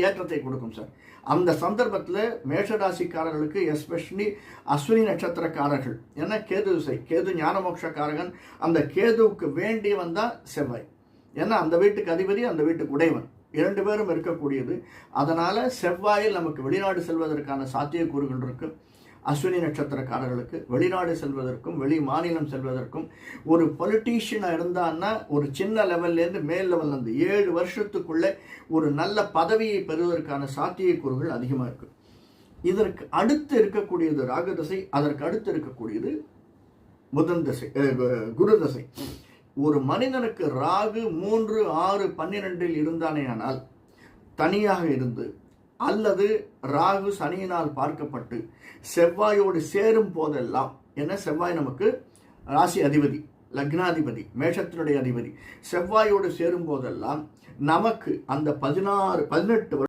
ஏற்றத்தை கொடுக்கும் சார். அந்த சந்தர்ப்பத்தில் மேஷராசிக்காரர்களுக்கு எஸ்பெஷலி அஸ்வினி நட்சத்திரக்காரர்கள், ஏன்னா கேது திசை, கேது ஞானமோட்சக்காரகன், அந்த கேதுவுக்கு வேண்டியவன் தான் செவ்வாய். ஏன்னா அந்த வீட்டுக்கு அதிபதி, அந்த வீட்டுக்கு உடையவன், 2 பேரும் இருக்கக்கூடியது. அதனால செவ்வாயில் நமக்கு வெளிநாடு செல்வதற்கான சாத்தியக்கூறுகள் இருக்கு. அஸ்வினி நட்சத்திரக்காரர்களுக்கு வெளிநாடு செல்வதற்கும் வெளி மாநிலம் செல்வதற்கும், ஒரு பொலிட்டீஷியனாக இருந்தான்னா ஒரு சின்ன லெவல்லேருந்து மேல் லெவல் அந்த 7 வருஷத்துக்குள்ளே ஒரு நல்ல பதவியை பெறுவதற்கான சாத்தியக்கூறுகள் அதிகமாக இருக்கு. இதற்கு அடுத்து இருக்கக்கூடியது ராகு தசை, அதற்கு அடுத்து இருக்கக்கூடியது புதன் தசை, குரு தசை. ஒரு மனிதனுக்கு ராகு 3, 6, 12 இருந்தானேயானால் தனியாக இருந்து, அல்லது ராகு சனியினால் பார்க்கப்பட்டு செவ்வாயோடு சேரும் போதெல்லாம், ஏன்னா செவ்வாய் நமக்கு ராசி அதிபதி, லக்னாதிபதி, மேஷத்தினுடைய அதிபதி, செவ்வாயோடு சேரும் போதெல்லாம் நமக்கு அந்த 16, 18